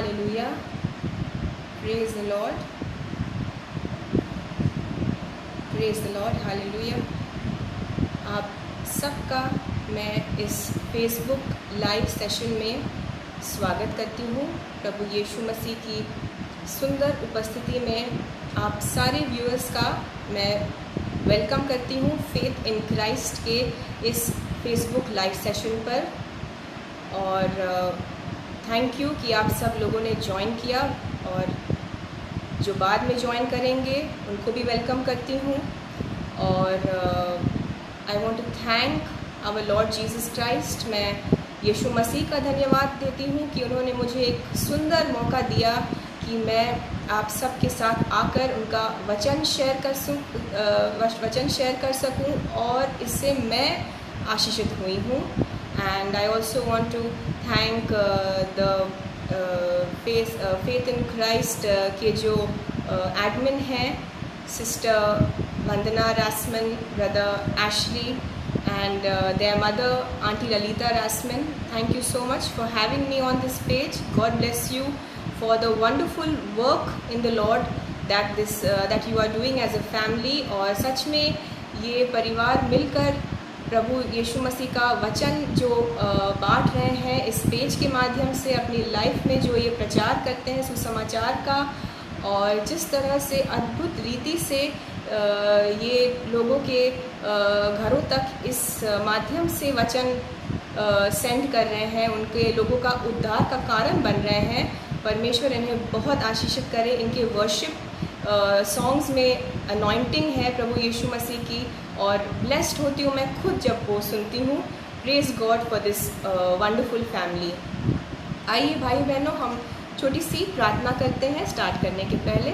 Hallelujah, praise the Lord, praise the Lord, hallelujah. आप सबका मैं इस फेसबुक लाइव सेशन में स्वागत करती हूँ। प्रभु यीशु मसीह की सुंदर उपस्थिति में आप सारे व्यूअर्स का मैं वेलकम करती हूँ फेथ इन क्राइस्ट के इस फेसबुक लाइव सेशन पर। और थैंक यू कि आप सब लोगों ने ज्वाइन किया, और जो बाद में ज्वाइन करेंगे उनको भी वेलकम करती हूँ। और I want to thank our Lord Jesus Christ. मैं यीशु मसीह का धन्यवाद देती हूँ कि उन्होंने मुझे एक सुंदर मौका दिया कि मैं आप सबके साथ आकर उनका वचन शेयर कर सकूँ, और इससे मैं आशीषित हुई हूँ। And I also want to thank the Faith in Christ के जो एडमिन हैं, sister Vandana Rasman, brother Ashley, and their mother, Auntie Lalita Rasman. Thank you so much for having me on this page. God bless you for the wonderful work in the Lord that you are doing as a family. और सच में ये परिवार मिलकर प्रभु यीशु मसीह का वचन जो बांट रहे हैं इस पेज के माध्यम से, अपनी लाइफ में जो ये प्रचार करते हैं सुसमाचार का, और जिस तरह से अद्भुत रीति से ये लोगों के घरों तक इस माध्यम से वचन सेंड कर रहे हैं, उनके लोगों का उद्धार का कारण बन रहे हैं। परमेश्वर इन्हें बहुत आशीषित करे। इनके वर्शिप सॉन्ग्स में अनॉइंटिंग है प्रभु यीशु मसीह की, और ब्लेस्ड होती हूँ मैं खुद जब वो सुनती हूँ। Praise God for this wonderful family. आइए भाई बहनों, हम छोटी सी प्रार्थना करते हैं स्टार्ट करने के पहले।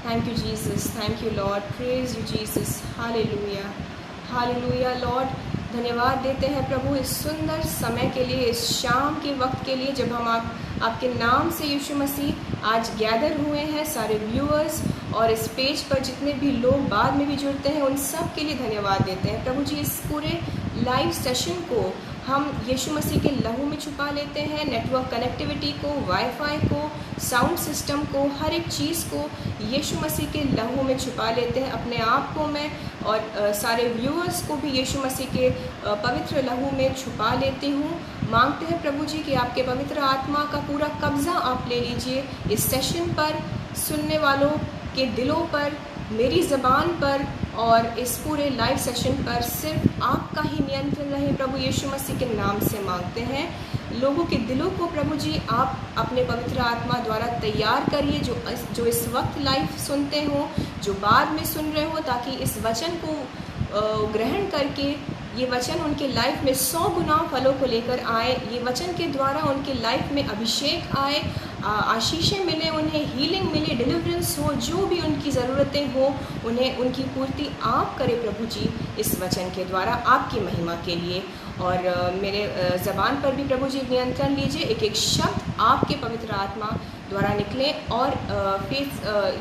Thank you Jesus, thank you Lord, praise you Jesus, hallelujah, hallelujah Lord. धन्यवाद देते हैं प्रभु इस सुंदर समय के लिए, इस शाम के वक्त के लिए जब हम आपके नाम से यीशु मसीह आज गैदर हुए हैं। सारे व्यूअर्स और इस पेज पर जितने भी लोग बाद में भी जुड़ते हैं, उन सब के लिए धन्यवाद देते हैं प्रभु जी। इस पूरे लाइव सेशन को हम यीशु मसीह के लहू में छुपा लेते हैं। नेटवर्क कनेक्टिविटी को, वाईफाई को, साउंड सिस्टम को, हर एक चीज़ को यीशु मसीह के लहू में छुपा लेते हैं। अपने आप को मैं और सारे व्यूअर्स को भी यीशु मसीह के पवित्र लहू में छुपा लेती हूँ। मांगते हैं प्रभु जी कि आपके पवित्र आत्मा का पूरा कब्ज़ा आप ले लीजिए इस सेशन पर, सुनने वालों के दिलों पर, मेरी ज़बान पर, और इस पूरे लाइव सेशन पर सिर्फ आपका ही नियंत्रण रहे प्रभु यीशु मसीह के नाम से मांगते हैं। लोगों के दिलों को प्रभु जी आप अपने पवित्र आत्मा द्वारा तैयार करिए, जो इस वक्त लाइव सुनते हो, जो बाद में सुन रहे हो, ताकि इस वचन को ग्रहण करके ये वचन उनके लाइफ में 100 गुना फलों को लेकर आए। ये वचन के द्वारा उनके लाइफ में अभिषेक आए, आशीषें मिले, उन्हें हीलिंग मिले, डिलीवरेंस हो, जो भी उनकी ज़रूरतें हो उन्हें उनकी पूर्ति आप करें प्रभु जी इस वचन के द्वारा, आपकी महिमा के लिए। और मेरे ज़बान पर भी प्रभु जी नियंत्रण लीजिए, एक एक शब्द आपके पवित्र आत्मा द्वारा निकले, और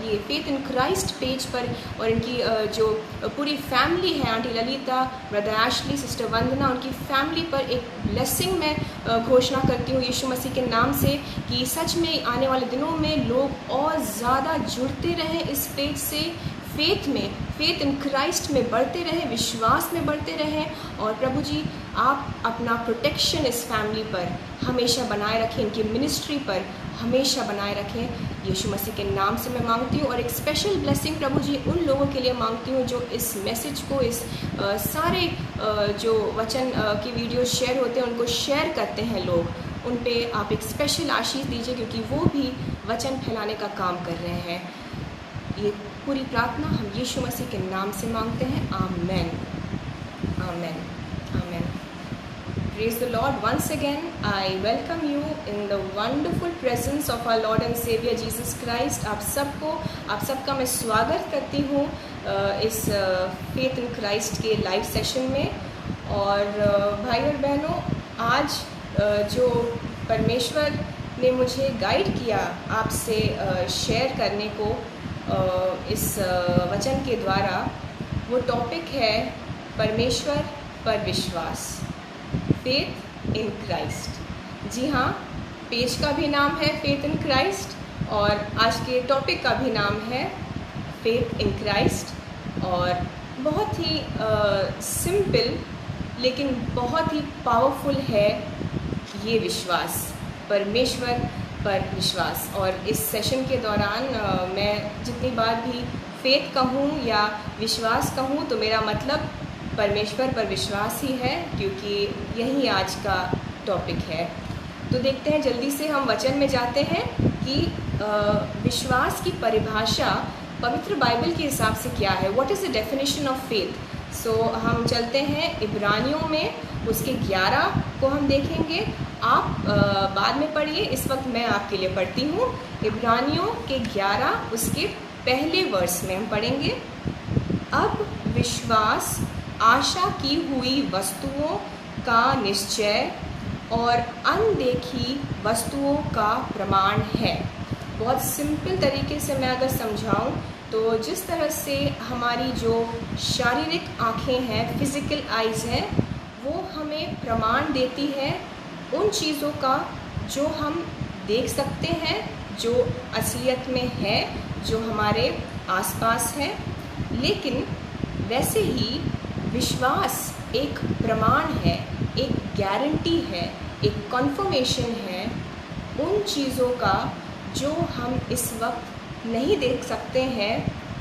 ये फेथ इन क्राइस्ट पेज पर और इनकी जो पूरी फैमिली है, aunty Lalita, brother Ashley, sister Vandana, उनकी फैमिली पर एक ब्लेसिंग मैं घोषणा करती हूँ यीशु मसीह के नाम से, कि सच में आने वाले दिनों में लोग और ज़्यादा जुड़ते रहें इस पेज से, फेथ में, फेथ इन क्राइस्ट में बढ़ते रहें, विश्वास में बढ़ते रहें। और प्रभु जी आप अपना प्रोटेक्शन इस फैमिली पर हमेशा बनाए रखें, इनकी मिनिस्ट्री पर हमेशा बनाए रखें। यीशु मसीह के नाम से मैं मांगती हूँ, और एक स्पेशल ब्लेसिंग प्रभु जी उन लोगों के लिए मांगती हूँ जो इस मैसेज को, इस सारे जो वचन की वीडियो शेयर होते हैं उनको शेयर करते हैं लोग, उन पे आप एक स्पेशल आशीष दीजिए, क्योंकि वो भी वचन फैलाने का काम कर रहे हैं। ये पूरी प्रार्थना हम यीशु मसीह के नाम से मांगते हैं। Amen, amen, amen. Praise the Lord. Once again, I welcome you in the wonderful presence of our Lord and Savior Jesus Christ. आप सबका मैं स्वागत करती हूँ इस फेथ इन क्राइस्ट के लाइव सेशन में। और भाई और बहनों, आज जो परमेश्वर ने मुझे गाइड किया आपसे शेयर करने को इस वचन के द्वारा, वो टॉपिक है परमेश्वर पर विश्वास, फेथ इन क्राइस्ट। जी हाँ, पेज का भी नाम है फेथ इन क्राइस्ट और आज के टॉपिक का भी नाम है फेथ इन क्राइस्ट। और बहुत ही सिंपल लेकिन बहुत ही पावरफुल है ये विश्वास, परमेश्वर पर विश्वास। और इस सेशन के दौरान मैं जितनी बार भी फेथ कहूँ या विश्वास कहूँ तो मेरा मतलब परमेश्वर पर विश्वास ही है, क्योंकि यही आज का टॉपिक है। तो देखते हैं, जल्दी से हम वचन में जाते हैं कि विश्वास की परिभाषा पवित्र बाइबल के हिसाब से क्या है। What is the definition of faith. So हम चलते हैं इब्रानियों में, उसके 11 को हम देखेंगे। आप बाद में पढ़िए, इस वक्त मैं आपके लिए पढ़ती हूँ। इब्रानियों के 11 उसके पहले वर्स में हम पढ़ेंगे। अब विश्वास आशा की हुई वस्तुओं का निश्चय और अनदेखी वस्तुओं का प्रमाण है। बहुत सिंपल तरीके से मैं अगर समझाऊं तो जिस तरह से हमारी जो शारीरिक आँखें हैं, फिज़िकल आइज़ हैं, वो हमें प्रमाण देती है उन चीज़ों का जो हम देख सकते हैं, जो असलियत में है, जो हमारे आसपास है। लेकिन वैसे ही विश्वास एक प्रमाण है, एक गारंटी है, एक कन्फर्मेशन है उन चीज़ों का जो हम इस वक्त नहीं देख सकते हैं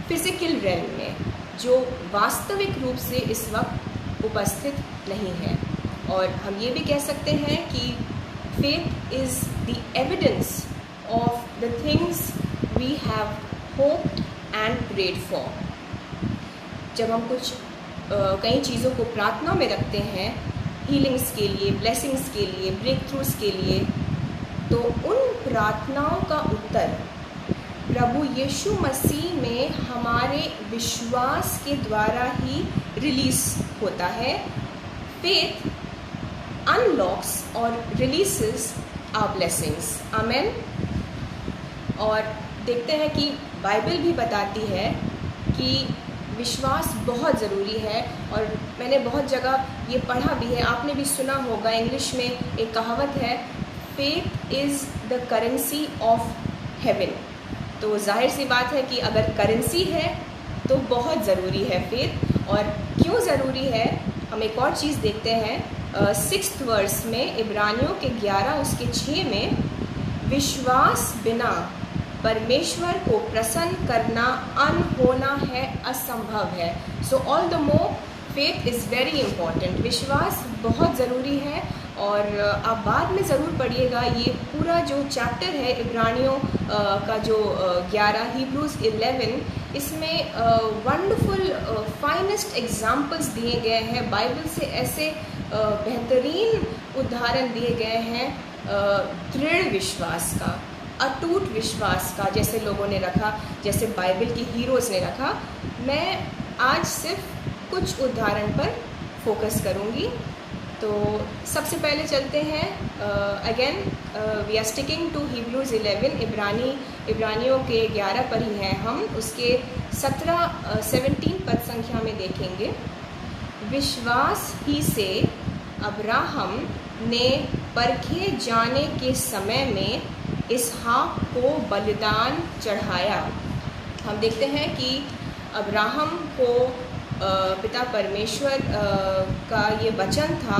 फिज़िकल रेल्म में, जो वास्तविक रूप से इस वक्त उपस्थित नहीं है। और हम ये भी कह सकते हैं कि faith is the evidence of the things we have hoped and prayed for. जब हम कुछ कई चीज़ों को प्रार्थना में रखते हैं, हीलिंग्स के लिए, ब्लेसिंग्स के लिए, ब्रेक थ्रूज के लिए, तो उन प्रार्थनाओं का उत्तर प्रभु यीशु मसीह में हमारे विश्वास के द्वारा ही रिलीज़ होता है। फेथ अनलॉक्स और रिलीजेस आवर ब्लेसिंग्स। आमेन। और देखते हैं कि बाइबल भी बताती है कि विश्वास बहुत ज़रूरी है। और मैंने बहुत जगह ये पढ़ा भी है, आपने भी सुना होगा, इंग्लिश में एक कहावत है, faith is the currency of haven. तो जाहिर सी बात है कि अगर करेंसी है तो बहुत ज़रूरी है फेथ। और क्यों ज़रूरी है, हम एक और चीज़ देखते हैं 6th वर्स में, इब्रानियों के 11 उसके 6 में, विश्वास बिना परमेश्वर को प्रसन्न करना अनहोना है, असंभव है। So all the more faith is very important. विश्वास बहुत ज़रूरी है। और आप बाद में ज़रूर पढ़िएगा, ये पूरा जो चैप्टर है इब्रानियों का जो 11, हीब्रूज 11, इसमें वंडरफुल फाइनेस्ट एग्जाम्पल्स दिए गए हैं। बाइबल से ऐसे बेहतरीन उदाहरण दिए गए हैं दृढ़ विश्वास का, अटूट विश्वास का, जैसे लोगों ने रखा, जैसे बाइबल के हीरोज़ ने रखा। मैं आज सिर्फ कुछ उदाहरण पर फोकस करूँगी। तो सबसे पहले चलते हैं, again we are sticking to Hebrews 11, इब्रानियों के 11 पर ही हैं हम। उसके 17 पद संख्या में देखेंगे, विश्वास ही से अब्राहम ने परखे जाने के समय में इसहाक को बलिदान चढ़ाया। हम देखते हैं कि अब्राहम को पिता परमेश्वर का ये वचन था,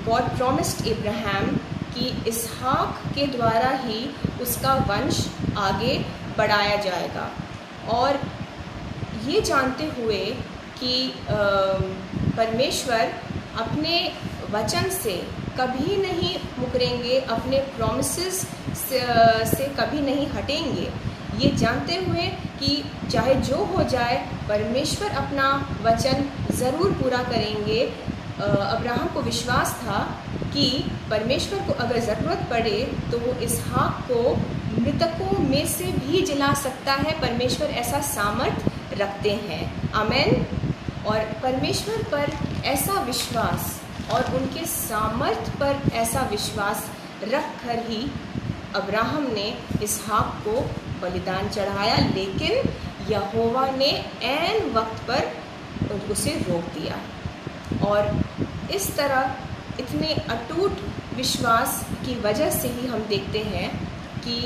गॉड प्रॉमिस्ड अब्राहम कि इसहाक के द्वारा ही उसका वंश आगे बढ़ाया जाएगा। और ये जानते हुए कि परमेश्वर अपने वचन से कभी नहीं मुकरेंगे, अपने प्रॉमिसेस से कभी नहीं हटेंगे, ये जानते हुए कि चाहे जो हो जाए परमेश्वर अपना वचन ज़रूर पूरा करेंगे, अब्राहम को विश्वास था कि परमेश्वर को अगर ज़रूरत पड़े तो वो इसहाक को मृतकों में से भी जिला सकता है। परमेश्वर ऐसा सामर्थ रखते हैं। आमेन। और परमेश्वर पर ऐसा विश्वास और उनके सामर्थ पर ऐसा विश्वास रख कर ही अब्राहम ने इसहाक को बलिदान चढ़ाया, लेकिन यहोवा ने ऐन वक्त पर उसे रोक दिया। और इस तरह इतने अटूट विश्वास की वजह से ही हम देखते हैं कि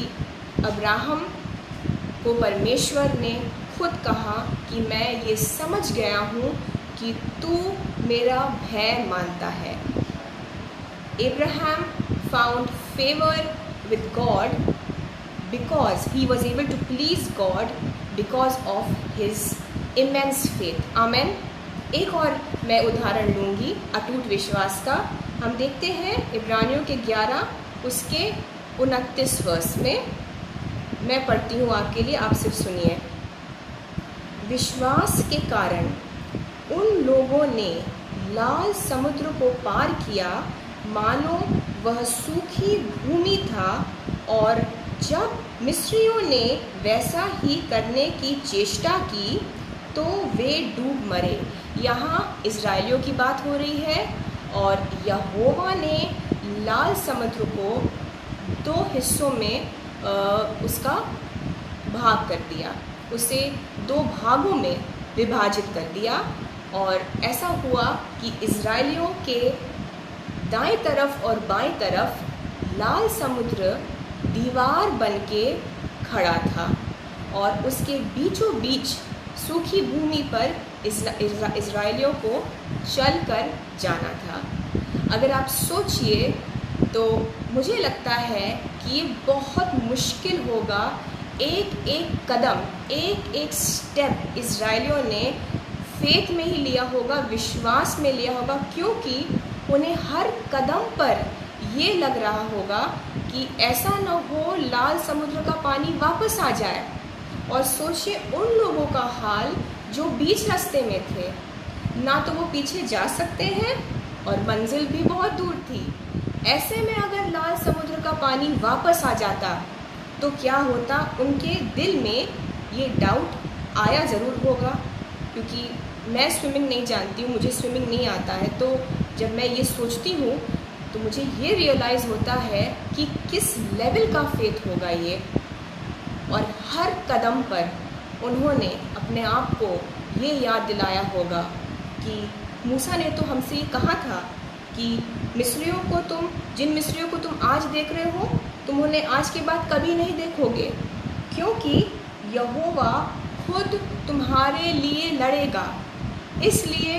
अब्राहम को परमेश्वर ने खुद कहा कि मैं ये समझ गया हूँ कि तू मेरा भय मानता है। Abraham found favor with God because he was able to please God because of his immense faith. Amen. एक और मैं उदाहरण लूँगी अटूट विश्वास का। हम देखते हैं इब्रानियों के 11 उसके 29 वर्ष में। मैं पढ़ती हूँ आपके लिए, आप सिर्फ सुनिए। विश्वास के कारण उन लोगों ने लाल समुद्र को पार किया मानो वह सूखी भूमि था, और जब मिस्रियों ने वैसा ही करने की चेष्टा की तो वे डूब मरे। यहाँ इज़राइलियों की बात हो रही है, और यहोवा ने लाल समुद्र को 2 हिस्सों में उसका भाग कर दिया, उसे 2 भागों में विभाजित कर दिया। और ऐसा हुआ कि इज़राइलियों के दाएं तरफ और बाएं तरफ लाल समुद्र दीवार बनके खड़ा था, और उसके बीचों बीच सूखी भूमि पर इज़राइलियों को चलकर जाना था। अगर आप सोचिए तो मुझे लगता है कि ये बहुत मुश्किल होगा, एक एक कदम, एक एक स्टेप इज़राइलियों ने फेथ में ही लिया होगा, विश्वास में लिया होगा, क्योंकि उन्हें हर कदम पर ये लग रहा होगा कि ऐसा न हो लाल समुद्र का पानी वापस आ जाए। और सोचिए उन लोगों का हाल जो बीच रास्ते में थे, ना तो वो पीछे जा सकते हैं और मंजिल भी बहुत दूर थी। ऐसे में अगर लाल समुद्र का पानी वापस आ जाता तो क्या होता? उनके दिल में ये डाउट आया ज़रूर होगा, क्योंकि मैं स्विमिंग नहीं जानती हूँ, मुझे स्विमिंग नहीं आता है। तो जब मैं ये सोचती हूँ तो मुझे ये रियलाइज़ होता है कि किस लेवल का फेथ होगा ये। और हर कदम पर उन्होंने अपने आप को ये याद दिलाया होगा कि मूसा ने तो हमसे ये कहा था कि जिन मिस्रियों को तुम आज देख रहे हो तुम उन्हें आज के बाद कभी नहीं देखोगे, क्योंकि यहोवा खुद तुम्हारे लिए लड़ेगा, इसलिए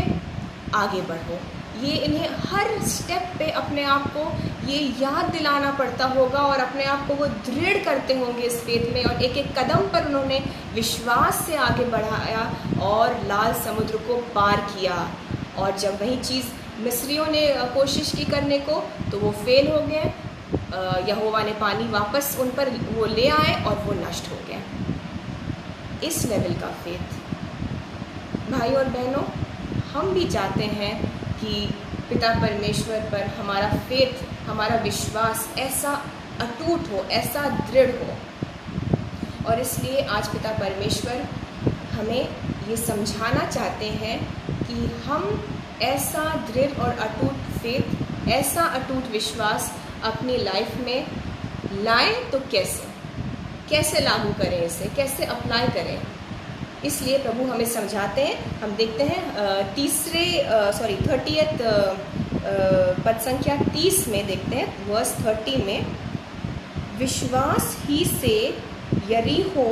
आगे बढ़ो। ये इन्हें हर स्टेप पे अपने आप को ये याद दिलाना पड़ता होगा और अपने आप को वो दृढ़ करते होंगे इस फेथ में, और एक एक कदम पर उन्होंने विश्वास से आगे बढ़ाया और लाल समुद्र को पार किया। और जब वही चीज़ मिस्रियों ने कोशिश की करने को तो वो फेल हो गए, यहोवा ने पानी वापस उन पर वो ले आए और वो नष्ट हो गए। इस लेवल का फेथ भाई और बहनों, हम भी चाहते हैं कि पिता परमेश्वर पर हमारा फेथ, हमारा विश्वास ऐसा अटूट हो, ऐसा दृढ़ हो। और इसलिए आज पिता परमेश्वर हमें ये समझाना चाहते हैं कि हम ऐसा दृढ़ और अटूट फेथ, ऐसा अटूट विश्वास अपनी लाइफ में लाएं तो कैसे लागू करें, इसे कैसे अप्लाई करें। इसलिए प्रभु हमें समझाते हैं। हम देखते हैं 30th पद संख्या 30 में देखते हैं, वर्स 30 में, विश्वास ही से यरीहो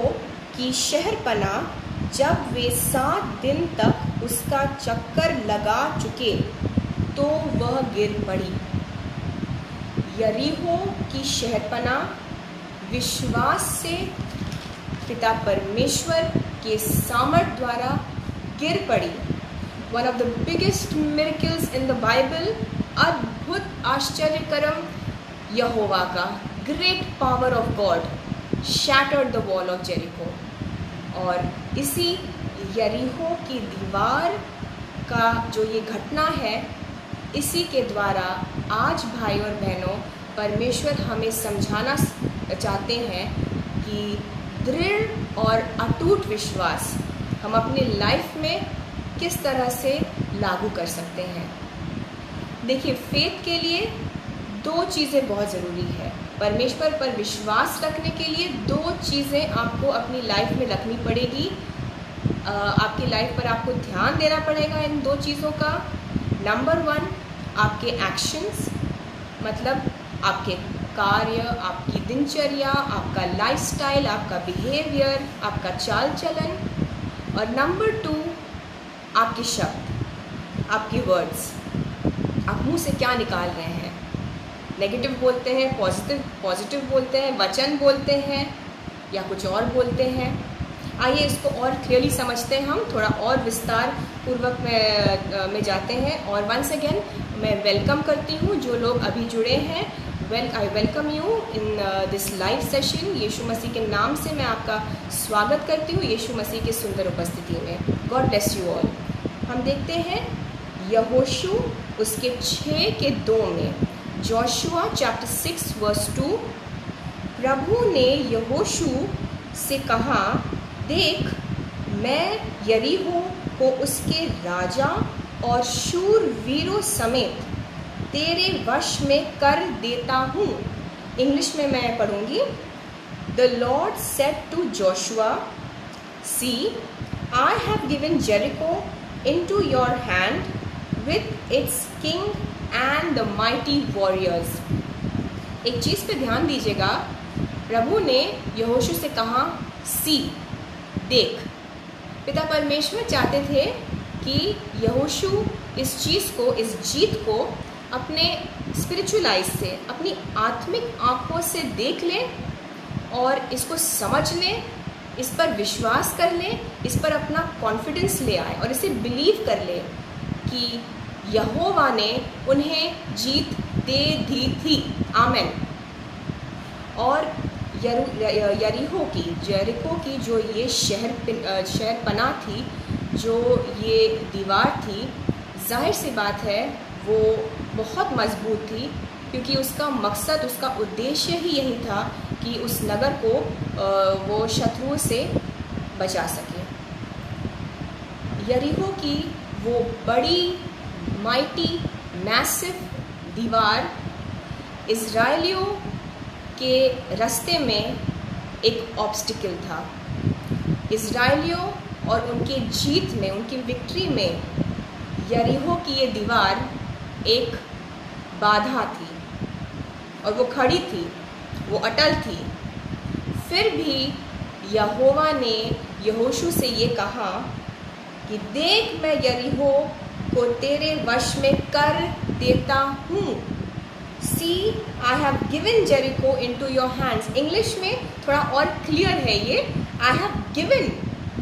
की शहरपना जब वे 7 दिन तक उसका चक्कर लगा चुके तो वह गिर पड़ी। यरीहो की शहरपना विश्वास से पिता परमेश्वर के सामर्थ द्वारा गिर पड़ी। One of the biggest miracles in the Bible, अद्भुत आश्चर्यकरम यहोवा का, great power of God shattered the wall of Jericho. और इसी यरीहो की दीवार का जो ये घटना है, इसी के द्वारा आज भाई और बहनों परमेश्वर हमें समझाना चाहते हैं कि दृढ़ और अटूट विश्वास हम अपनी लाइफ में किस तरह से लागू कर सकते हैं। देखिए, फेथ के लिए 2 चीज़ें बहुत ज़रूरी है। परमेश्वर पर विश्वास रखने के लिए 2 चीज़ें आपको अपनी लाइफ में रखनी पड़ेगी। आपकी लाइफ पर आपको ध्यान देना पड़ेगा इन 2 चीज़ों का। नंबर 1, आपके एक्शंस, मतलब आपके कार्य, आपकी दिनचर्या, आपका लाइफस्टाइल, आपका बिहेवियर, आपका चाल चलन। और नंबर 2, आपके शब्द, आपके वर्ड्स, आप मुंह से क्या निकाल रहे हैं। नेगेटिव बोलते हैं, पॉजिटिव बोलते हैं, वचन बोलते हैं, या कुछ और बोलते हैं। आइए इसको और क्लियरली समझते हैं, हम थोड़ा और विस्तार पूर्वक में जाते हैं। और वंस अगेन मैं वेलकम करती हूँ जो लोग अभी जुड़े हैं। I welcome you in this live session. यीशु मसीह के नाम से मैं आपका स्वागत करती हूँ, यीशु मसीह की सुंदर उपस्थिति में। God bless you all. हम देखते हैं यहोशू उसके 6:2 में, जोशुआ चैप्टर 6 वर्स 2। प्रभु ने यहोशू से कहा, देख मैं यरीहो को उसके राजा और शूरवीरों समेत तेरे वश में कर देता हूँ। इंग्लिश में मैं पढ़ूंगी। The Lord said to Joshua, see I have given Jericho into your hand with its king and the mighty warriors। एक चीज़ पे ध्यान दीजिएगा, प्रभु ने यहोशू से कहा, सी, देख। पिता परमेश्वर चाहते थे कि यहोशू इस चीज़ को, इस जीत को अपने स्पिरिचुअल आइज से, अपनी आत्मिक आँखों से देख ले और इसको समझ ले, इस पर विश्वास कर ले, इस पर अपना कॉन्फिडेंस ले आए और इसे बिलीव कर ले कि यहोवा ने उन्हें जीत दे दी थी। आमेन। और जेरिको की जो ये शहर पनाह थी, जो ये दीवार थी, जाहिर सी बात है वो बहुत मजबूत थी, क्योंकि उसका मकसद, उसका उद्देश्य ही यही था कि उस नगर को वो शत्रुओं से बचा सके। यरीहो की वो बड़ी माइटी मैसिव दीवार इज़राइलियों के रास्ते में एक ऑब्स्टिकल था। इज़राइलियों और उनके जीत में, उनकी विक्ट्री में यरीहो की ये दीवार एक बाधा थी और वो खड़ी थी, वो अटल थी। फिर भी यहोवा ने यहोशू से ये कहा कि देख मैं यरीहो को तेरे वश में कर देता हूँ। See I have given Jericho into your hands. English में थोड़ा और क्लियर है ये, I have given,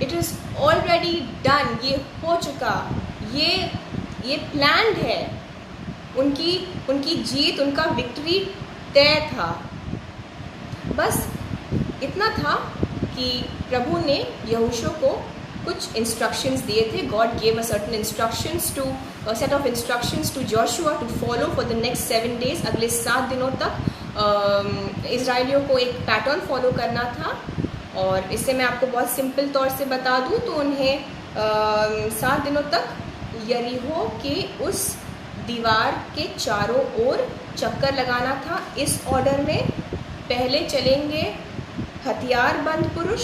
it is already done, ये हो चुका, ये प्लान्ड है। उनकी जीत, उनका विक्ट्री तय था। बस इतना था कि प्रभु ने यहोशू को कुछ इंस्ट्रक्शंस दिए थे। God gave a certain instructions to set of instructions to Joshua to follow for the next 7 days। अगले 7 दिनों तक इज़राइलियों को एक पैटर्न फॉलो करना था। और इससे मैं आपको बहुत सिंपल तौर से बता दूं तो उन्हें 7 दिनों तक यरीहो के उस दीवार के चारों ओर चक्कर लगाना था। इस ऑर्डर में पहले चलेंगे हथियारबंद पुरुष,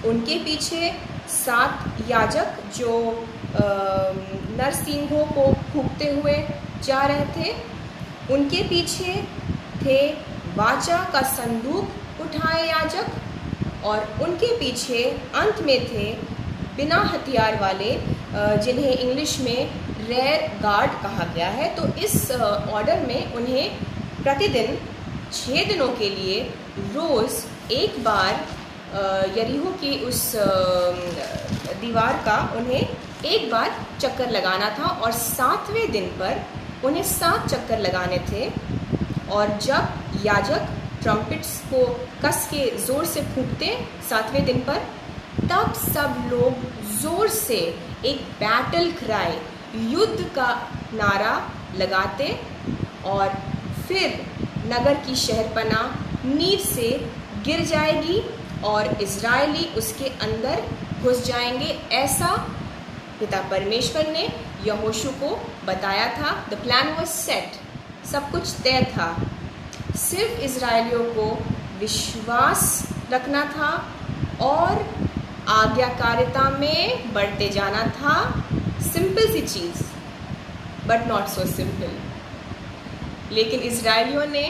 उनके पीछे 7 याजक जो नरसिंहों को फूंकते हुए जा रहे थे, उनके पीछे थे वाचा का संदूक उठाए याजक, और उनके पीछे अंत में थे बिना हथियार वाले, जिन्हें इंग्लिश में रेयर गार्ड कहा गया है। तो इस ऑर्डर में उन्हें प्रतिदिन 6 दिनों के लिए रोज़ एक बार यरीहो की उस दीवार का उन्हें एक बार चक्कर लगाना था, और 7वें दिन पर उन्हें 7 चक्कर लगाने थे। और जब याजक ट्रम्पेट्स को कस के ज़ोर से फूंकते 7वें दिन पर, तब सब लोग ज़ोर से एक बैटल क्राई, युद्ध का नारा लगाते, और फिर नगर की शहरपनाह नींव से गिर जाएगी और इज़राइली उसके अंदर घुस जाएंगे। ऐसा पिता परमेश्वर ने यहोशू को बताया था। द प्लान वाज सेट, सब कुछ तय था। सिर्फ इज़राइलियों को विश्वास रखना था और आज्ञाकारिता में बढ़ते जाना था। सिंपल सी चीज़, बट नॉट सो सिंपल। लेकिन इजराइलियों ने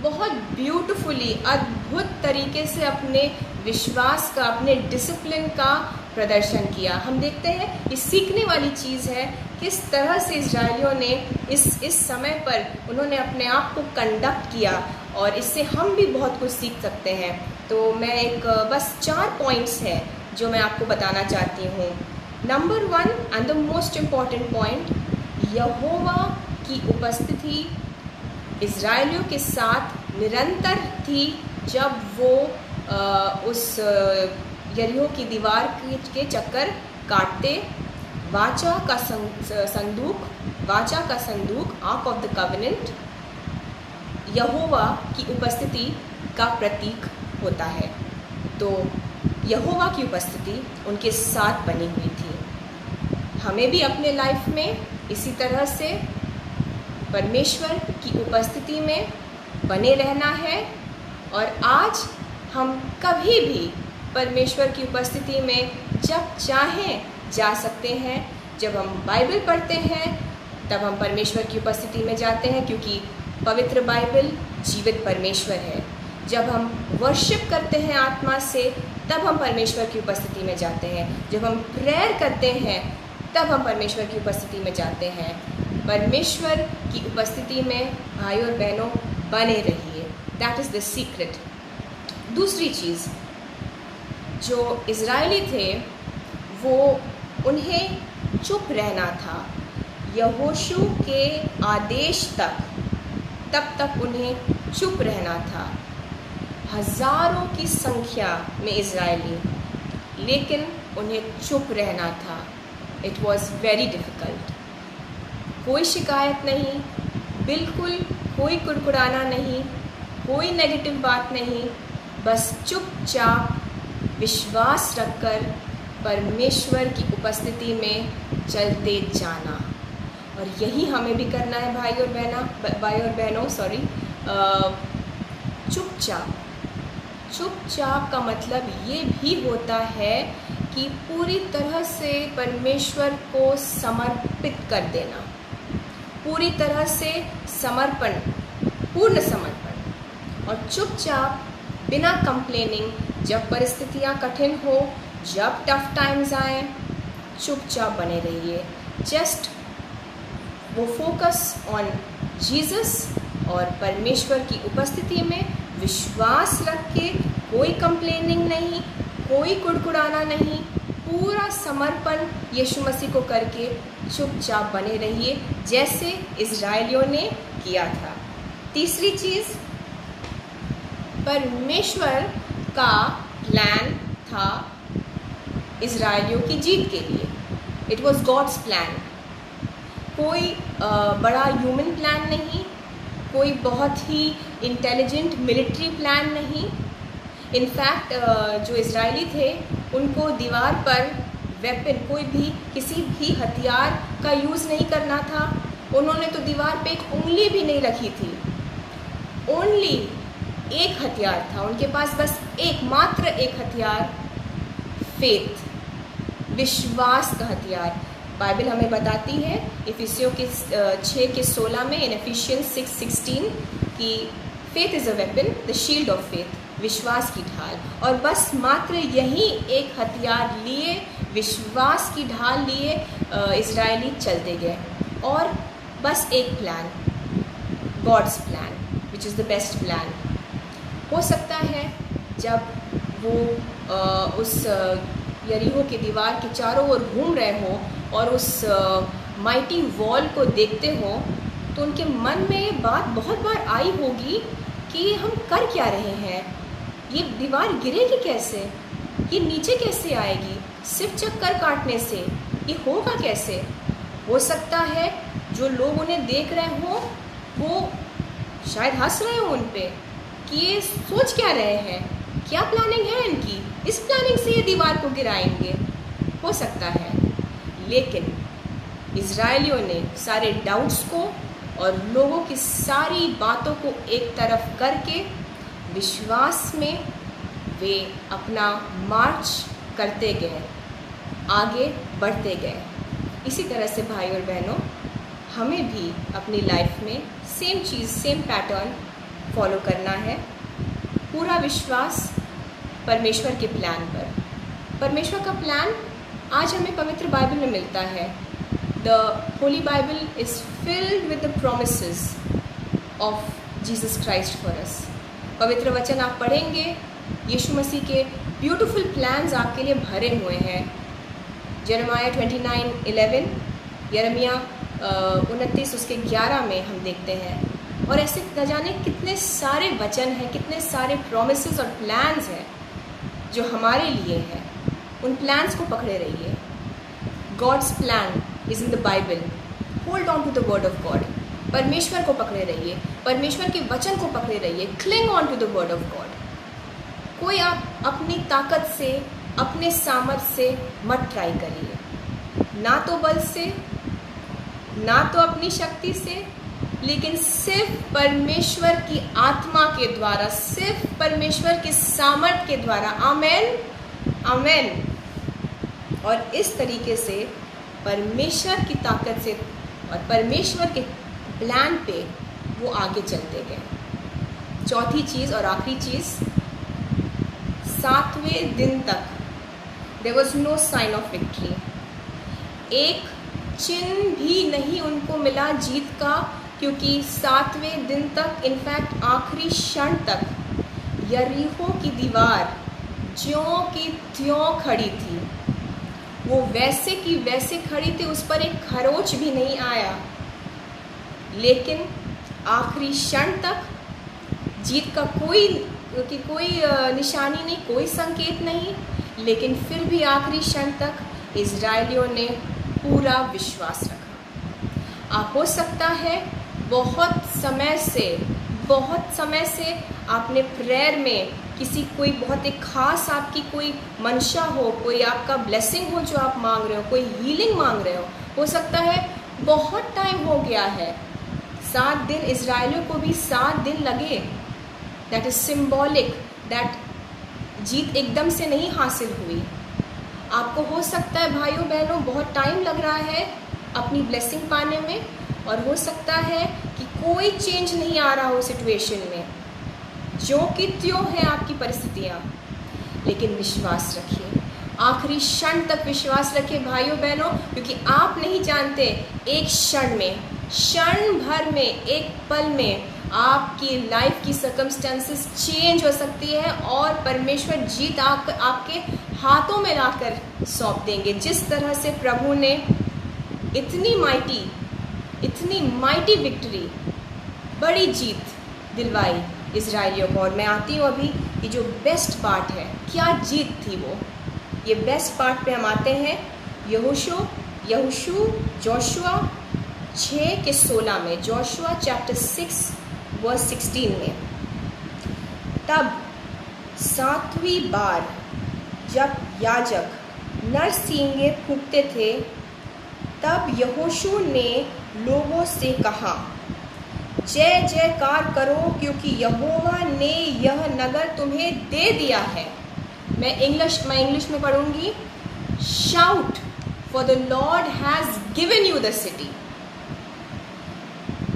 बहुत ब्यूटीफुली, अद्भुत तरीके से अपने विश्वास का, अपने डिसिप्लिन का प्रदर्शन किया। हम देखते हैं ये सीखने वाली चीज़ है, किस तरह से इजराइलियों ने इस समय पर उन्होंने अपने आप को कंडक्ट किया, और इससे हम भी बहुत कुछ सीख सकते हैं। तो मैं बस 4 पॉइंट्स हैं जो मैं आपको बताना चाहती हूँ। Number 1 and the most important point, यहोवा की उपस्थिति इजराइलियों के साथ निरंतर थी। जब वो उस यरीहो की दीवार के चक्कर काटते, वाचा का संदूक आर्क ऑफ द कवेनेंट यहोवा की उपस्थिति का प्रतीक होता है। तो यहोवा की उपस्थिति उनके साथ बनी हुई थी। हमें भी अपने लाइफ में इसी तरह से परमेश्वर की उपस्थिति में बने रहना है, और आज हम कभी भी परमेश्वर की उपस्थिति में जब चाहें जा सकते हैं। जब हम बाइबल पढ़ते हैं तब हम परमेश्वर की उपस्थिति में जाते हैं, क्योंकि पवित्र बाइबल जीवित परमेश्वर है। जब हम वर्शिप करते हैं आत्मा से, तब हम परमेश्वर की उपस्थिति में जाते हैं। जब हम प्रेयर करते हैं तब हम परमेश्वर की उपस्थिति में जाते हैं। परमेश्वर की उपस्थिति में भाई और बहनों बने रहिए, दैट इज़ द सीक्रेट। दूसरी चीज़, जो इजरायली थे वो उन्हें चुप रहना था यहोशू के आदेश तक, तब तक उन्हें चुप रहना था। हज़ारों की संख्या में इजरायली, लेकिन उन्हें चुप रहना था। It was very difficult. कोई शिकायत नहीं, बिल्कुल कोई कुड़कुड़ाना नहीं, कोई नेगेटिव बात नहीं, बस चुपचाप विश्वास रखकर परमेश्वर की उपस्थिति में चलते जाना। और यही हमें भी करना है भाई और बहनों। चुपचाप का मतलब ये भी होता है कि पूरी तरह से परमेश्वर को समर्पित कर देना, पूरी तरह से समर्पण, पूर्ण समर्पण। और चुपचाप बिना कंप्लेनिंग, जब परिस्थितियाँ कठिन हो, जब टफ टाइम्स आए, चुपचाप बने रहिए। जस्ट वो फोकस ऑन जीसस और परमेश्वर की उपस्थिति में विश्वास रख के, कोई कंप्लेनिंग नहीं, कोई कुड़कुड़ाना नहीं, पूरा समर्पण यीशु मसीह को करके चुपचाप बने रहिए, जैसे इजराइलियों ने किया था। तीसरी चीज़, परमेश्वर का प्लान था इजराइलियों की जीत के लिए। It was God's plan. कोई बड़ा ह्यूमन प्लान नहीं, कोई बहुत ही इंटेलिजेंट मिलिट्री प्लान नहीं। इनफैक्ट जो इजरायली थे उनको दीवार पर वेपन, कोई भी किसी भी हथियार का यूज़ नहीं करना था। उन्होंने तो दीवार पे एक उंगली भी नहीं रखी थी। ओनली एक हथियार था उनके पास, बस मात्र एक हथियार, फेथ, विश्वास का हथियार। बाइबल हमें बताती है इफिसियों के 6:16 में, इन एफिशियंस 6:16 कि faith is a weapon, the shield of faith, विश्वास की ढाल। और बस मात्र यही एक हथियार लिए, विश्वास की ढाल लिए इजरायली चलते गए। और बस एक plan, God's plan, which is the best plan. हो सकता है जब वो उस यरीहो की दीवार के चारों ओर घूम रहे हो और उस माइटी वॉल को देखते हो, तो उनके मन में ये बात बहुत बार आई होगी कि हम कर क्या रहे हैं, ये दीवार गिरेगी कैसे, ये नीचे कैसे आएगी, सिर्फ चक्कर काटने से ये होगा कैसे। हो सकता है जो लोग उन्हें देख रहे हो वो शायद हंस रहे हो उन पे कि ये सोच क्या रहे हैं, क्या प्लानिंग है इनकी, इस प्लानिंग से ये दीवार को गिराएंगे। हो सकता है, लेकिन इजरायलियों ने सारे डाउट्स को और लोगों की सारी बातों को एक तरफ करके विश्वास में वे अपना मार्च करते गए, आगे बढ़ते गए। इसी तरह से भाई और बहनों, हमें भी अपनी लाइफ में सेम चीज़, सेम पैटर्न फॉलो करना है। पूरा विश्वास परमेश्वर के प्लान पर। परमेश्वर का प्लान आज हमें पवित्र बाइबल में मिलता है। The Holi Bible is filled with the promises of Jesus Christ for us. पवित्र वचन आप पढ़ेंगे, यीशु मसीह के ब्यूटीफुल प्लान्स आपके लिए भरे हुए हैं। यिर्मयाह 29:11, यिर्मयाह 29 उसके 11 में हम देखते हैं। और ऐसे न जाने कितने सारे वचन हैं, कितने सारे प्रोमिसेस और प्लान्स हैं जो हमारे लिए हैं। उन प्लान्स को पकड़े रहिए। God's plan is in the Bible. Hold on to the word of God. परमेश्वर को पकड़े रहिए, परमेश्वर के वचन को पकड़े रहिए। Cling on to the word of God. कोई आप अपनी ताकत से, अपने सामर्थ्य से मत ट्राई करिए, ना तो बल से, ना तो अपनी शक्ति से, लेकिन सिर्फ परमेश्वर की आत्मा के द्वारा, सिर्फ परमेश्वर के सामर्थ्य के द्वारा। आमेन, आमेन। और इस तरीके से परमेश्वर की ताकत से और परमेश्वर के प्लान पे वो आगे चलते गए। चौथी चीज़ और आखिरी चीज़, 7वें दिन तक there was no sign of victory. एक चिन्ह भी नहीं उनको मिला जीत का, क्योंकि 7वें दिन तक, इनफैक्ट आखिरी क्षण तक यरीहो की दीवार ज्यों की त्यों खड़ी थी। वो वैसे की वैसे खड़ी थी, उस पर एक खरोच भी नहीं आया। लेकिन आखिरी क्षण तक जीत का कोई निशानी नहीं, कोई संकेत नहीं, लेकिन फिर भी आखिरी क्षण तक इजरायलियों ने पूरा विश्वास रखा। आप हो सकता है बहुत समय से आपने प्रेयर में कोई बहुत एक खास आपकी कोई मंशा हो, कोई आपका ब्लेसिंग हो जो आप मांग रहे हो, कोई हीलिंग मांग रहे हो सकता है बहुत टाइम हो गया है। 7 दिन, इजरायलियों को भी 7 दिन लगे। दैट इज सिम्बॉलिक दैट जीत एकदम से नहीं हासिल हुई। आपको हो सकता है भाइयों बहनों बहुत टाइम लग रहा है अपनी ब्लेसिंग पाने में, और हो सकता है कि कोई चेंज नहीं आ रहा हो सिचुएशन में, जो कि त्यों है आपकी परिस्थितियाँ। लेकिन विश्वास रखिए, आखिरी क्षण तक विश्वास रखिए भाइयों बहनों, क्योंकि आप नहीं जानते एक क्षण में, क्षण भर में, एक पल में आपकी लाइफ की सर्कमस्टेंसेस चेंज हो सकती है और परमेश्वर जीत आपके हाथों में लाकर सौंप देंगे। जिस तरह से प्रभु ने इतनी माइटी विक्ट्री, बड़ी जीत दिलवाई इजरायलियों को। और मैं आती हूँ अभी कि जो बेस्ट पार्ट है, क्या जीत थी वो, ये बेस्ट पार्ट पे हम आते हैं। जोशुआ 6:16 में, जोशुआ चैप्टर 6 वर्स 16 में। तब 7वीं बार जब याजक नरसिंगे फूंकते थे, तब यहोशू ने लोगों से कहा, जय जयकार करो, क्योंकि यहोवा ने यह नगर तुम्हें दे दिया है। मैं इंग्लिश में पढ़ूंगी। Shout, for the Lord has given you the city.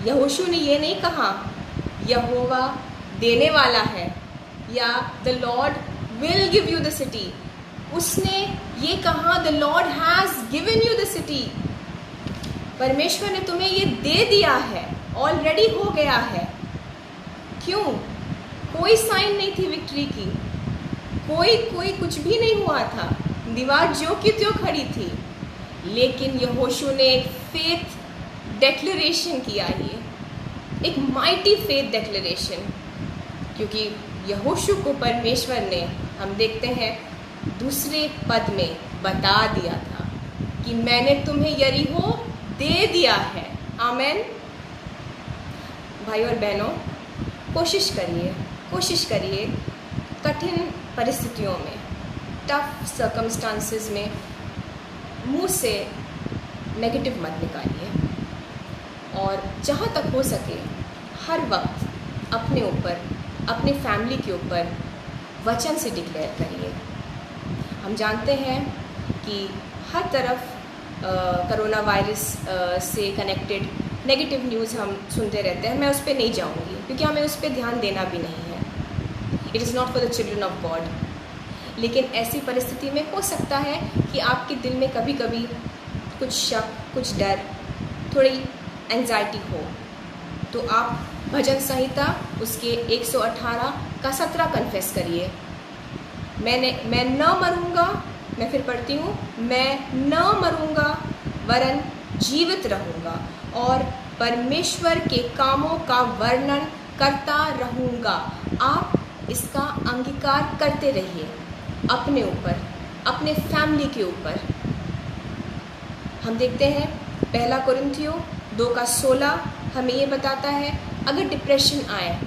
यहोशू ने ये नहीं कहा यहोवा देने वाला है या the Lord will give you the city. उसने ये कहा the Lord has given you the city. परमेश्वर ने तुम्हें ये दे दिया है, ऑलरेडी हो गया है। क्यों? कोई साइन नहीं थी विक्ट्री की, कोई कुछ भी नहीं हुआ था, दीवार ज्यों की त्यों खड़ी थी। लेकिन यहोशू ने एक फेथ डेक्लेरेशन किया, ये एक माइटी फेथ डेक्लेरेशन, क्योंकि यहोशू को परमेश्वर ने, हम देखते हैं दूसरे पद में बता दिया था कि मैंने तुम्हें यरीहो दे दिया है। आमेन। भाई और बहनों, कोशिश करिए कठिन परिस्थितियों में, टफ सर्कमस्टांसेस में मुंह से नेगेटिव मत निकालिए, और जहाँ तक हो सके हर वक्त अपने ऊपर, अपने फैमिली के ऊपर वचन से डिक्लेयर करिए। हम जानते हैं कि हर तरफ कोरोना वायरस से कनेक्टेड नेगेटिव न्यूज़ हम सुनते रहते हैं, मैं उस पर नहीं जाऊँगी क्योंकि हमें उस पर ध्यान देना भी नहीं है। It is not for the children of God. लेकिन ऐसी परिस्थिति में हो सकता है कि आपके दिल में कभी कभी कुछ शक, कुछ डर, थोड़ी एंजाइटी हो, तो आप भजन संहिता उसके 118 का 17 कन्फेस करिए। मैं न मरूंगा, मैं फिर पढ़ती हूँ, मैं न मरूंगा वरन जीवित रहूँगा और परमेश्वर के कामों का वर्णन करता रहूँगा। आप इसका अंगीकार करते रहिए अपने ऊपर, अपने फैमिली के ऊपर। हम देखते हैं 1 कुरिन्थियों 2 का 16 हमें ये बताता है, अगर डिप्रेशन आए,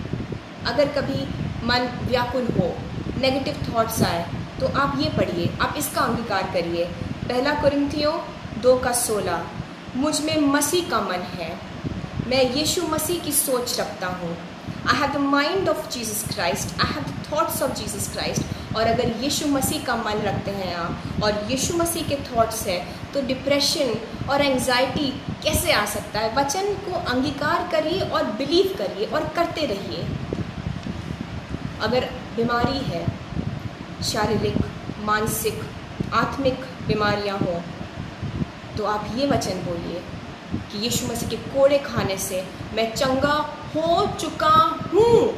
अगर कभी मन व्याकुल हो, नेगेटिव थॉट्स आए, तो आप ये पढ़िए, आप इसका अंगीकार करिए। 1 कुरिन्थियों 2 का 16, मुझ में मसीह का मन है, मैं यीशु मसीह की सोच रखता हूँ। I have the mind of Jesus Christ, I have the thoughts of Jesus Christ। और अगर यीशु मसीह का मन रखते हैं आप और यीशु मसीह के थॉट्स हैं, तो डिप्रेशन और एंजाइटी कैसे आ सकता है? वचन को अंगीकार करिए और बिलीव करिए और करते रहिए। अगर बीमारी है, शारीरिक, मानसिक, आत्मिक बीमारियां हो, तो आप ये वचन बोलिए कि यीशु मसीह के कोड़े खाने से मैं चंगा हो चुका हूँ,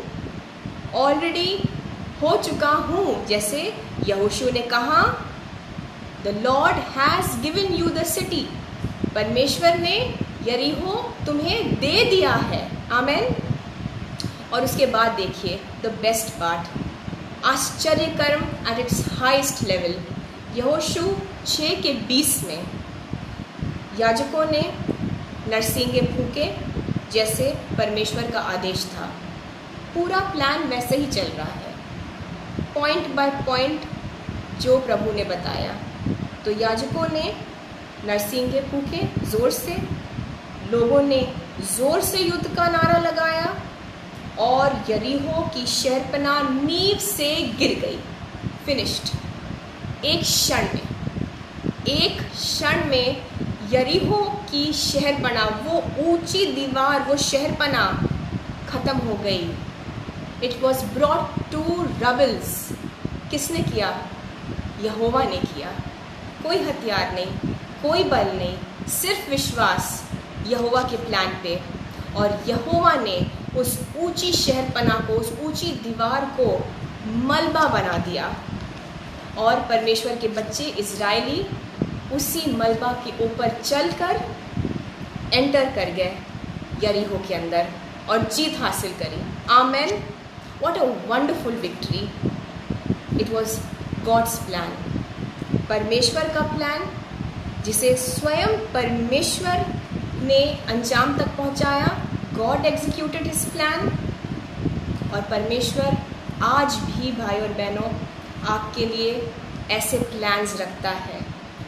ऑलरेडी हो चुका हूँ। जैसे यहोशू ने कहा, the Lord has given you the city, परमेश्वर ने यरीहो तुम्हें दे दिया है। आमेन। और उसके बाद देखिए द बेस्ट पार्ट, आश्चर्य कर्म एट इट्स हाईएस्ट लेवल। यहोशू 6 के 20 में याजकों ने नरसिंगे फूके जैसे परमेश्वर का आदेश था। पूरा प्लान वैसे ही चल रहा है, पॉइंट बाय पॉइंट जो प्रभु ने बताया। तो याजकों ने नरसिंगे फूके ज़ोर से, लोगों ने ज़ोर से युद्ध का नारा लगाया और यरीहो की शहरपनाह नींव से गिर गई। फिनिश्ड। एक क्षण में यरीहो की शहरपनाह, वो ऊंची दीवार, वो शहरपनाह खत्म हो गई। It was brought to rubbles. किसने किया? यहोवा ने किया। कोई हथियार नहीं, कोई बल नहीं, सिर्फ विश्वास यहोवा के प्लान पे। और यहोवा ने उस ऊंची शहरपनाह को, उस ऊंची दीवार को मलबा बना दिया और परमेश्वर के बच्चे इजरायली उसी मलबा के ऊपर चलकर एंटर कर गए यरीहो के अंदर और जीत हासिल करी। Amen. What a wonderful victory. It was God's plan, परमेश्वर का प्लान, जिसे स्वयं परमेश्वर ने अंजाम तक पहुंचाया। God executed his plan. और परमेश्वर आज भी भाई और बहनों आपके लिए ऐसे प्लान्स रखता है।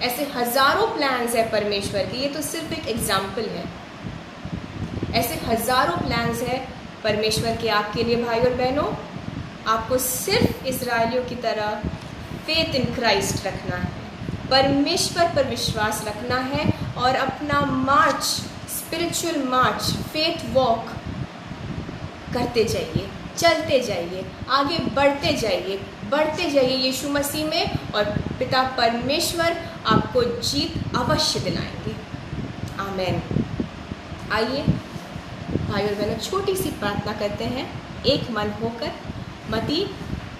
ऐसे हज़ारों प्लान्स है परमेश्वर के। ये तो सिर्फ एक एग्जाम्पल है। ऐसे हज़ारों प्लान्स है परमेश्वर के आपके लिए भाई और बहनों। आपको सिर्फ इजरायलियों की तरह फेथ इन क्राइस्ट रखना है, परमेश्वर पर विश्वास रखना है और अपना मार्च, स्पिरिचुअल मार्च, फेथ वॉक करते जाइए, चलते जाइए, आगे बढ़ते जाइए यीशु मसीह में, और पिता परमेश्वर आपको जीत अवश्य दिलाएंगे। आमेन। आइए भाई और बहनों, छोटी सी प्रार्थना करते हैं एक मन होकर। मत्ती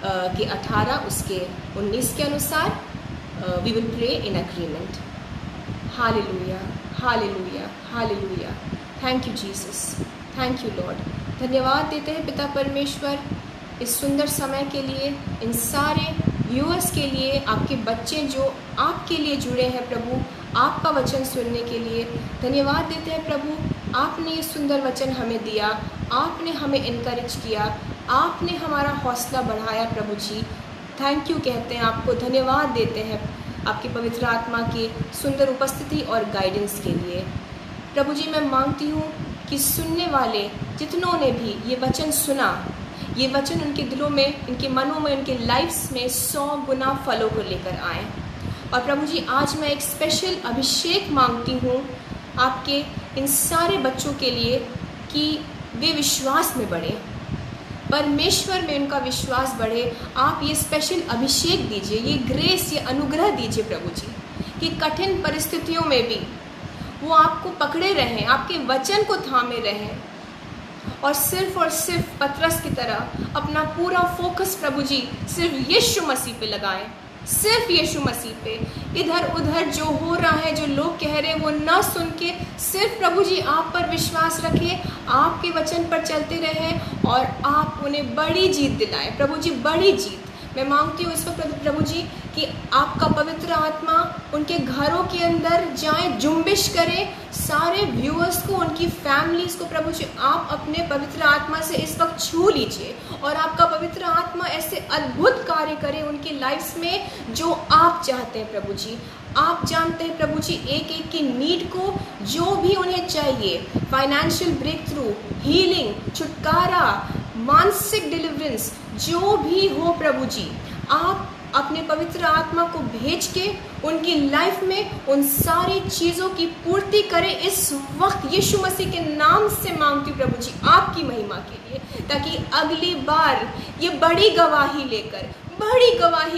के 18 उसके 19 के अनुसार we will pray in agreement. Hallelujah, hallelujah, hallelujah. Thank you Jesus, thank you Lord. धन्यवाद देते हैं पिता परमेश्वर इस सुंदर समय के लिए, इन सारे व्यूअर्स के लिए, आपके बच्चे जो आपके लिए जुड़े हैं प्रभु, आपका वचन सुनने के लिए धन्यवाद देते हैं प्रभु। आपने ये सुंदर वचन हमें दिया, आपने हमें इनकरेज किया, आपने हमारा हौसला बढ़ाया प्रभु जी। थैंक यू कहते हैं आपको, धन्यवाद देते हैं आपकी पवित्र आत्मा की सुंदर उपस्थिति और गाइडेंस के लिए। प्रभु जी, मैं मांगती हूँ कि सुनने वाले जितनों ने भी ये वचन सुना, ये वचन उनके दिलों में, इनके मनों में, उनके लाइफ्स में 100 गुना फलों को लेकर आए। और प्रभु जी, आज मैं एक स्पेशल अभिषेक मांगती हूँ आपके इन सारे बच्चों के लिए कि वे विश्वास में बढ़े, परमेश्वर में उनका विश्वास बढ़े। आप ये स्पेशल अभिषेक दीजिए, ये ग्रेस, ये अनुग्रह दीजिए प्रभु जी, कि कठिन परिस्थितियों में भी वो आपको पकड़े रहें, आपके वचन को थामे रहें और सिर्फ पतरस की तरह अपना पूरा फोकस प्रभु जी सिर्फ यीशु मसीह पे लगाएं, सिर्फ यीशु मसीह पे। इधर उधर जो हो रहा है, जो लोग कह रहे हैं, वो ना सुन के सिर्फ प्रभु जी आप पर विश्वास रखिए, आपके वचन पर चलते रहें और आप उन्हें बड़ी जीत दिलाएं प्रभु जी, बड़ी जीत। मैं मांगती हूँ इस वक्त प्रभु जी कि आपका पवित्र आत्मा उनके घरों के अंदर जाए, जुम्बिश करे, सारे व्यूअर्स को, उनकी फैमिलीज को प्रभु जी आप अपने पवित्र आत्मा से इस वक्त छू लीजिए और आपका पवित्र आत्मा ऐसे अद्भुत कार्य करे उनकी लाइफ्स में जो आप चाहते हैं प्रभु जी। आप जानते हैं प्रभु जी एक एक की नीड को, जो भी उन्हें चाहिए, फाइनेंशियल ब्रेक थ्रू, हीलिंग, छुटकारा, मानसिक डिलीवरेंस, जो भी हो प्रभु जी, आप अपने पवित्र आत्मा को भेज के उनकी लाइफ में उन सारी चीज़ों की पूर्ति करें इस वक्त। यीशु मसीह के नाम से मांगती हूँ प्रभु जी आपकी महिमा के लिए, ताकि अगली बार ये बड़ी गवाही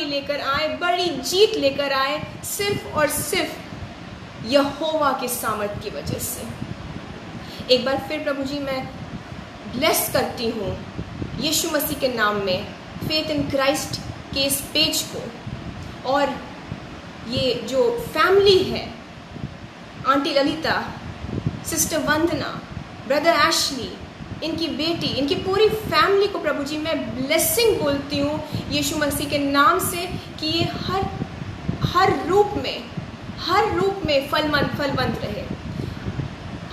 लेकर आए, बड़ी जीत लेकर आए, सिर्फ और सिर्फ यहोवा के सामर्थ की वजह से। एक बार फिर प्रभु जी मैं ब्लेस करती हूँ यीशु मसीह के नाम में फेथ इन क्राइस्ट के इस पेज को, और ये जो फैमिली है, आंटी ललिता, सिस्टर वंदना, ब्रदर एशली, इनकी बेटी, इनकी पूरी फैमिली को प्रभु जी मैं ब्लेसिंग बोलती हूँ यीशु मसीह के नाम से, कि ये हर रूप में फलवंत रहे,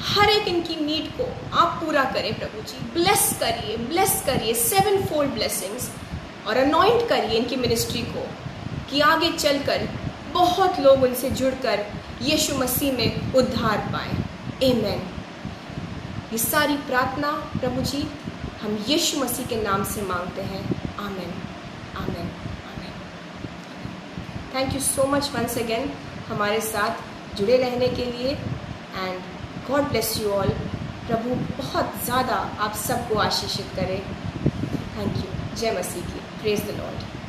हर एक इनकी नीड को आप पूरा करें प्रभु जी। ब्लेस करिए 7 फोल्ड ब्लेसिंग्स, और अनॉइंट करिए इनकी मिनिस्ट्री को, कि आगे चलकर बहुत लोग उनसे जुड़कर यीशु मसीह में उद्धार पाएं। आमेन। ये सारी प्रार्थना प्रभु जी हम यीशु मसीह के नाम से मांगते हैं। Amen, amen, amen. Thank you so much once again हमारे साथ जुड़े रहने के लिए, and God bless you all. प्रभु बहुत ज़्यादा आप सबको आशीषित करे। Thank you. जय मसीह की। Praise the Lord.